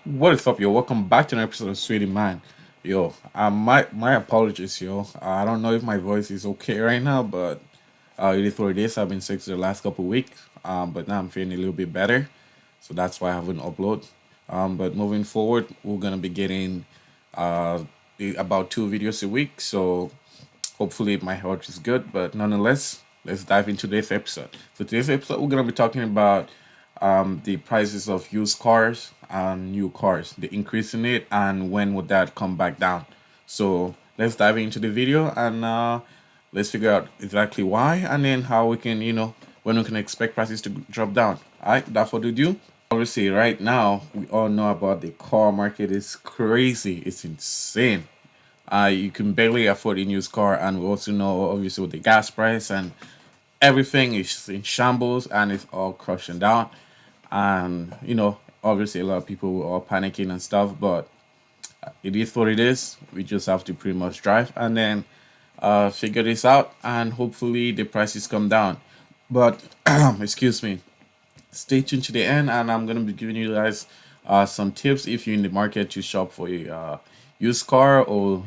What is up, yo? Welcome back to an episode of Sweetie Man. Yo, my apologies, yo. I don't know if my voice is okay right now, but it is what it is. I've been sick for the last couple weeks, but now I'm feeling a little bit better, so that's why I haven't upload. But moving forward, we're gonna be getting about two videos a week, so hopefully my health is good. But nonetheless, let's dive into today's episode. So today's episode, we're gonna be talking about the prices of used cars and new cars, the increase in it, and when would that come back down. So let's dive into the video and let's figure out exactly why and then how we can, when we can expect prices to drop down. All right, without further ado, obviously, right now we all know about the car market is crazy. It's insane. You can barely afford a used car, and we also know obviously with the gas price and everything is in shambles and it's all crushing down. And obviously a lot of people were all panicking and stuff, but it is what it is. We just have to pretty much drive and then figure this out, and hopefully the prices come down. But excuse me, stay tuned to the end, and I'm gonna be giving you guys some tips if you're in the market to shop for a used car, or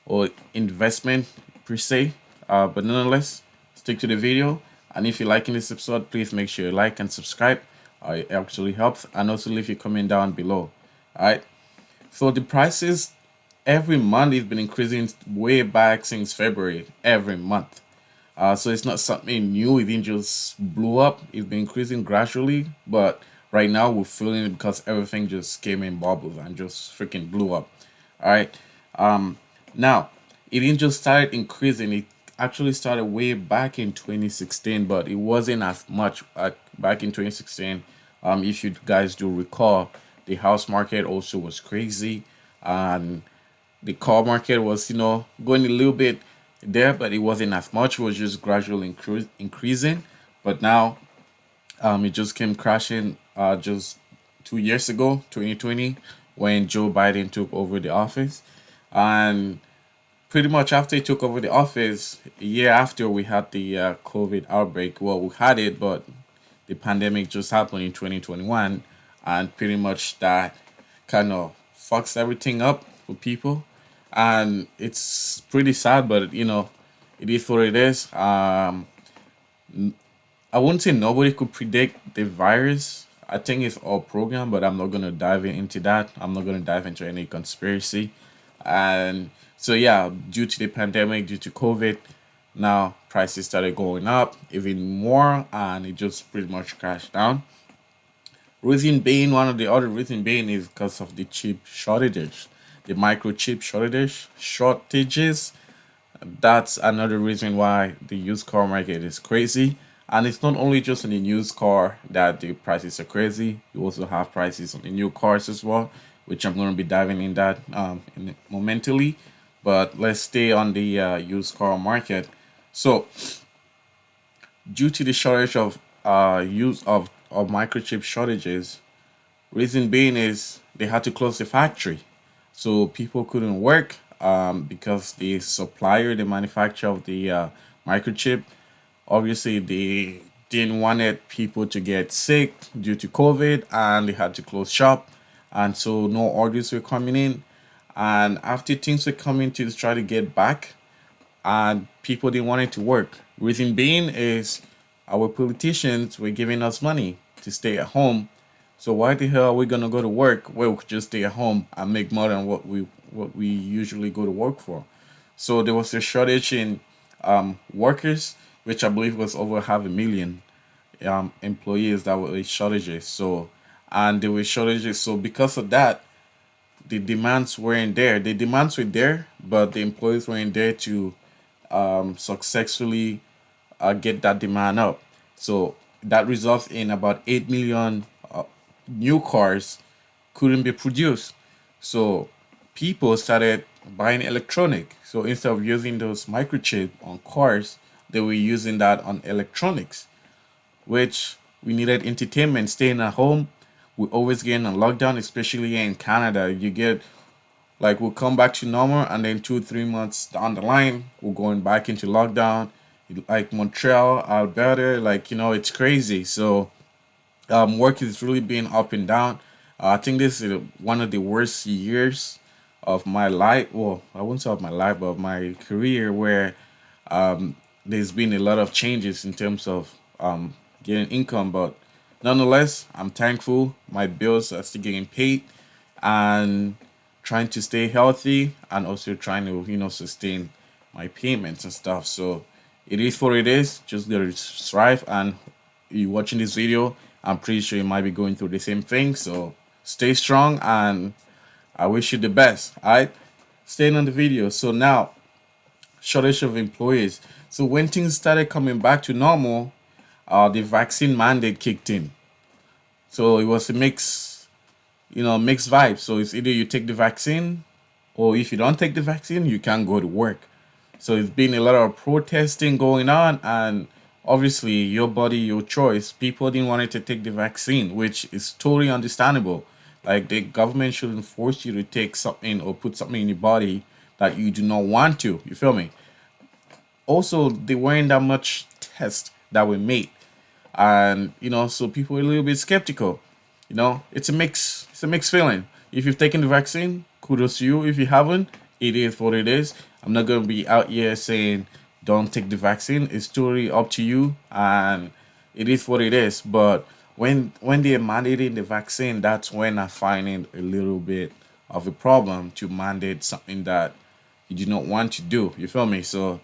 or investment per se. But nonetheless, stick to the video. And if you're liking this episode, please make sure you like and subscribe. It actually helps. And also leave your comment down below. All right. So the prices every month have been increasing way back since February. Every month. So it's not something new. It didn't just blew up. It's been increasing gradually, but right now we're feeling it because everything just came in bubbles and just freaking blew up. All right. Now, it didn't just start increasing. It actually started way back in 2016, but it wasn't as much back in 2016. If you guys do recall, the house market also was crazy, and the car market was going a little bit there, but it wasn't as much. It was just gradually increasing. But now it just came crashing just 2 years ago, 2020, when Joe Biden took over the office. And pretty much after he took over the office, a year after we had the COVID outbreak. Well, we had it, but the pandemic just happened in 2021, and pretty much that kind of fucks everything up for people. And it's pretty sad, but it is what it is. I wouldn't say nobody could predict the virus. I think it's all programmed, but I'm not gonna dive into that. I'm not gonna dive into any conspiracy. And so yeah, due to the pandemic, due to COVID, now prices started going up even more, and it just pretty much crashed down. Reason being, one of the other reason being is because of the chip shortages, the microchip shortages. That's another reason why the used car market is crazy. And it's not only just in the used car that the prices are crazy. You also have prices on the new cars as well, which I'm going to be diving in that momentarily. But let's stay on the used car market. So, due to the shortage of use of microchip shortages, reason being is they had to close the factory, so people couldn't work because the supplier, the manufacturer of the microchip, obviously they didn't wanted people to get sick due to COVID, and they had to close shop, and so no orders were coming in. And after things were coming to try to get back, and people didn't want it to work. Reason being is our politicians were giving us money to stay at home. So why the hell are we gonna go to work where we could just stay at home and make more than what we usually go to work for? So there was a shortage in workers, which I believe was over half a million employees that were shortages. So, and there were shortages. So because of that, the demands weren't there. The demands were there, but the employees weren't there to successfully get that demand up. So that results in about 8 million new cars couldn't be produced. So people started buying electronic. So instead of using those microchip on cars, they were using that on electronics, which we needed entertainment, staying at home. We always getting on lockdown, especially here in Canada. You get like we'll come back to normal, and then 2 3 months down the line, we're going back into lockdown. Like Montreal, Alberta, like it's crazy. So work is really being up and down, I think this is one of the worst years of my life. Well, I wouldn't say of my life, but of my career, where there's been a lot of changes in terms of getting income. But nonetheless, I'm thankful. My bills are still getting paid, and trying to stay healthy, and also trying to sustain my payments and stuff. So it is what it is. Just gotta strive. And you watching this video, I'm pretty sure you might be going through the same thing. So stay strong, and I wish you the best. All right, staying on the video. So now, shortage of employees. So when things started coming back to normal, the vaccine mandate kicked in. So it was a mixed vibe. So it's either you take the vaccine, or if you don't take the vaccine, you can't go to work. So it's been a lot of protesting going on, and obviously, your body, your choice. People didn't want to take the vaccine, which is totally understandable. Like, the government shouldn't force you to take something or put something in your body that you do not want to. You feel me? Also, there weren't that much tests that were made, and so people are a little bit skeptical. It's a mixed feeling. If you've taken the vaccine, kudos to you. If you haven't, it is what it is. I'm not gonna be out here saying don't take the vaccine. It's totally up to you, and it is what it is. But when they're mandating the vaccine, that's when I find it a little bit of a problem to mandate something that you do not want to do. You feel me? So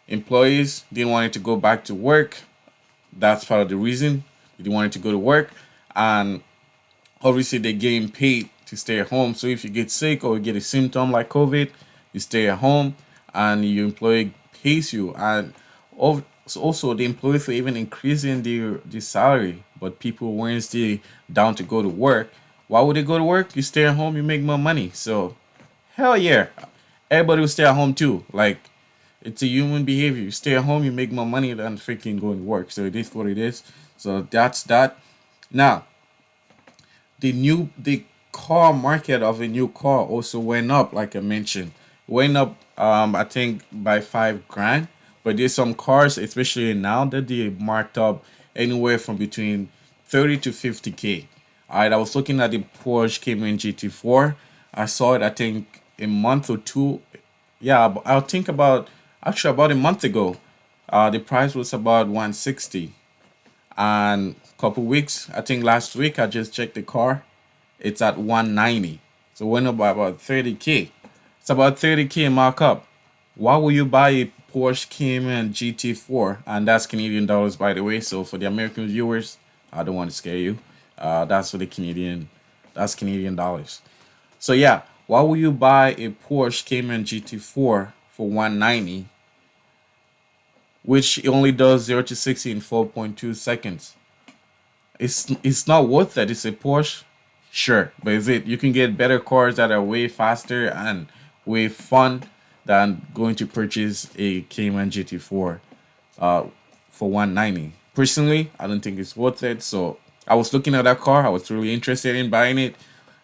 employees didn't want it to go back to work. That's part of the reason they didn't want it to go to work, and obviously they're getting paid to stay at home. So if you get sick or you get a symptom like COVID, you stay at home, and your employer pays you. And so also the employers are even increasing the salary, but people weren't still down to go to work. Why would they go to work? You stay at home, you make more money. So hell yeah, everybody will stay at home too. Like, it's a human behavior. You stay at home, you make more money than freaking going to work. So it is what it is. So that's that. Now, the car market of a new car also went up, like I mentioned. Went up, I think by 5 grand. But there's some cars, especially now, that they marked up anywhere from between 30 to 50K. Alright, I was looking at the Porsche Cayman GT4. I saw it, I think, a month or two. Yeah, I think about a month ago. The price was about 160, and couple weeks, I think last week, I just checked the car. It's at 190. So it went up by about 30K. It's about 30K markup. Why would you buy a Porsche Cayman GT4? And that's Canadian dollars, by the way. So for the American viewers, I don't want to scare you. That's for the Canadian. That's Canadian dollars. So yeah, why would you buy a Porsche Cayman GT4 for 190, which only does 0 to 60 in 4.2 seconds? It's not worth it. It's a Porsche, sure, but is it? You can get better cars that are way faster and way fun than going to purchase a Cayman GT4 uh, for 190. Personally, I don't think it's worth it. So I was looking at that car. I was really interested in buying it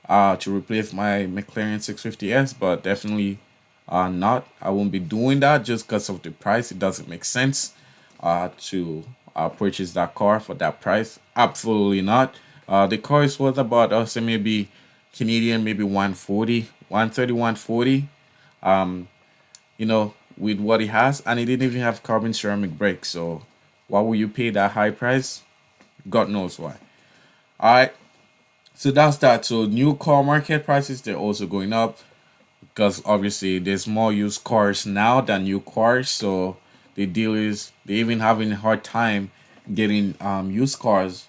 to replace my McLaren 650S, but definitely not. I won't be doing that just because of the price. It doesn't make sense to purchase that car for that price. Absolutely not. The car is worth about, I'll say, maybe Canadian, maybe 140, 130, 140. With what it has, and it didn't even have carbon ceramic brakes. So why would you pay that high price? God knows why. All right. So that's that. So new car market prices, they're also going up because obviously there's more used cars now than new cars. So the deal is they even having a hard time getting used cars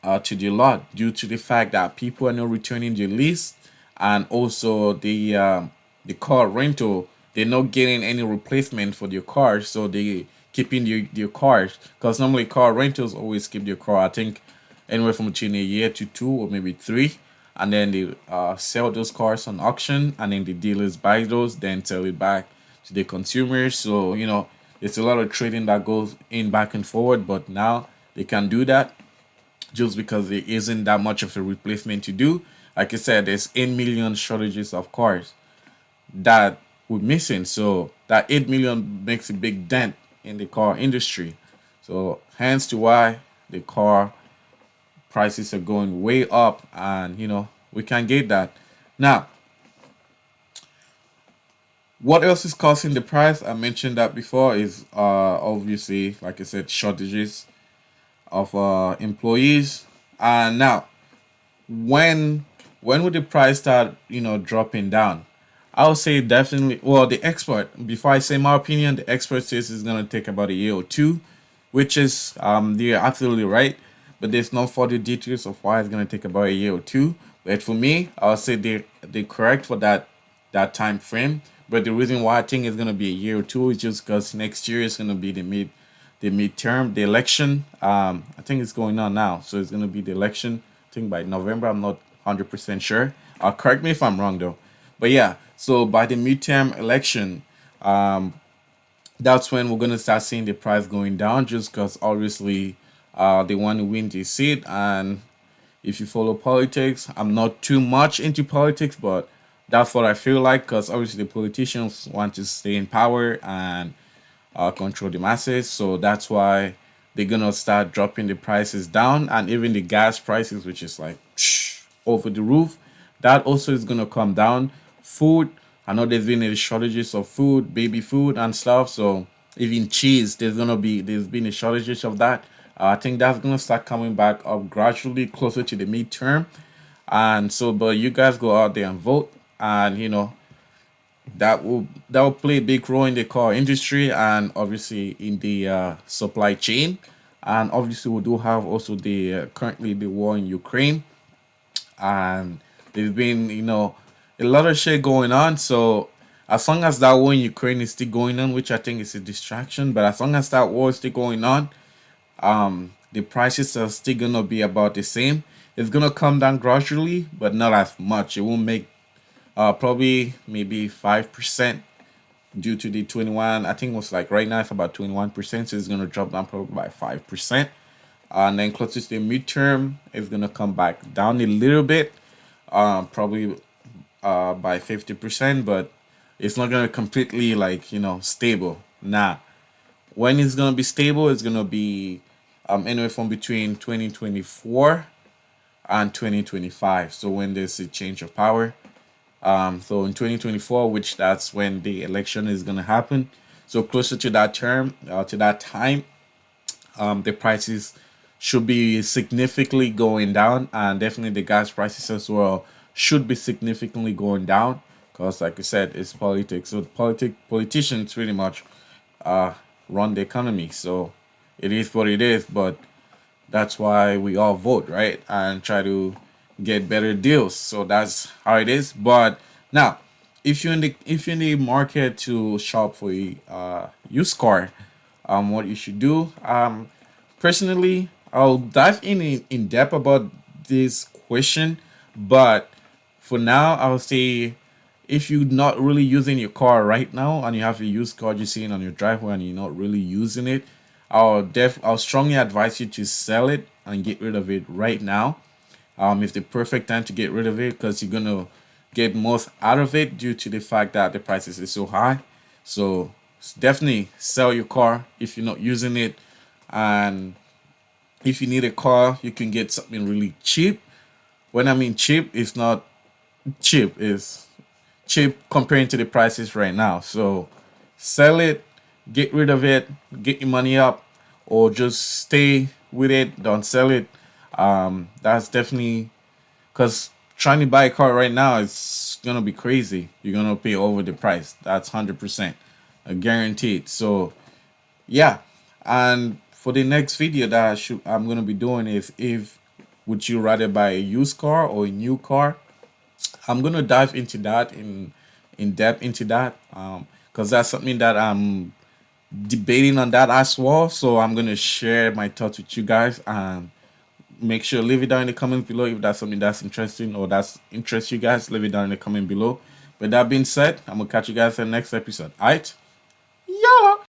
to the lot due to the fact that people are not returning the lease, and also the car rental, they're not getting any replacement for their cars, so they keeping their cars, because normally car rentals always keep their car, I think, anywhere from between a year to 2 or maybe 3, and then they sell those cars on auction, and then the dealers buy those, then sell it back to the consumers. So it's a lot of trading that goes in back and forward, but now they can do that just because there isn't that much of a replacement to do. Like I said, there's 8 million shortages of cars that we're missing. So that 8 million makes a big dent in the car industry. So hence to why the car prices are going way up, and we can get that. Now, what else is causing the price? I mentioned that before is obviously, like I said, shortages of employees. And now, when when would the price start dropping down? I would say definitely. Well, the expert, before I say my opinion, the expert says it's going to take about a year or two, which is they're absolutely right, but there's no further details of why it's going to take about a year or two. But for me, I would say they correct for that time frame. But the reason why I think it's going to be a year or two is just because next year is going to be the midterm, the election. I think it's going on now, so it's going to be the election. I think by November. I'm not 100% sure. Correct me if I'm wrong though. But yeah, so by the midterm election, that's when we're gonna start seeing the price going down. Just because obviously, they want to win the seat. And if you follow politics, I'm not too much into politics, but that's what I feel like. Because obviously, the politicians want to stay in power and control the masses. So that's why they're gonna start dropping the prices down, and even the gas prices, which is like over the roof, that also is gonna come down. Food, I know there's been a shortages of food, baby food and stuff. So even cheese, there's been a shortages of that. I think that's gonna start coming back up gradually closer to the midterm. And so, but you guys go out there and vote, and that will play a big role in the car industry and obviously in the supply chain. And obviously we do have also the currently the war in Ukraine, and there's been a lot of shit going on. So as long as that war in Ukraine is still going on, which I think is a distraction, but as long as that war is still going on, the prices are still gonna be about the same. It's gonna come down gradually, but not as much. It won't make probably maybe 5% due to the 21. I think it was like right now it's about 21%, so it's gonna drop down probably by 5%. And then closer to the midterm, it's gonna come back down a little bit, probably by 50%, but it's not gonna completely like stable. Nah, when it's gonna be stable, it's gonna be anywhere from between 2024 and 2025. So when there's a change of power, so in 2024, which that's when the election is gonna happen. So closer to that term, to that time, the prices should be significantly going down, and definitely the gas prices as well should be significantly going down. Because, like I said, it's politics. So politicians pretty much uh, run the economy. So it is what it is. But that's why we all vote, right? And try to get better deals. So that's how it is. But now, if you're in the market to shop for a used car, what you should do, personally, I'll dive in depth about this question. But for now, I'll say if you're not really using your car right now and you have a used car you're seeing on your driveway and you're not really using it, I'll strongly advise you to sell it and get rid of it right now. It's the perfect time to get rid of it because you're gonna get most out of it due to the fact that the prices is so high. So definitely sell your car if you're not using it, and if you need a car, you can get something really cheap. When I mean cheap, it's not cheap, it's cheap comparing to the prices right now. So sell it, get rid of it, get your money up, or just stay with it, don't sell it. That's definitely because trying to buy a car right now is gonna be crazy. You're gonna pay over the price. That's 100% guaranteed. So yeah, and for the next video that I'm gonna be doing is if would you rather buy a used car or a new car? I'm gonna dive into that in depth into that because that's something that I'm debating on that as well. So I'm gonna share my thoughts with you guys, and make sure leave it down in the comments below if that's something that's interesting or that's interests you guys. Leave it down in the comment below. With that being said, I'm gonna catch you guys in the next episode. Alright.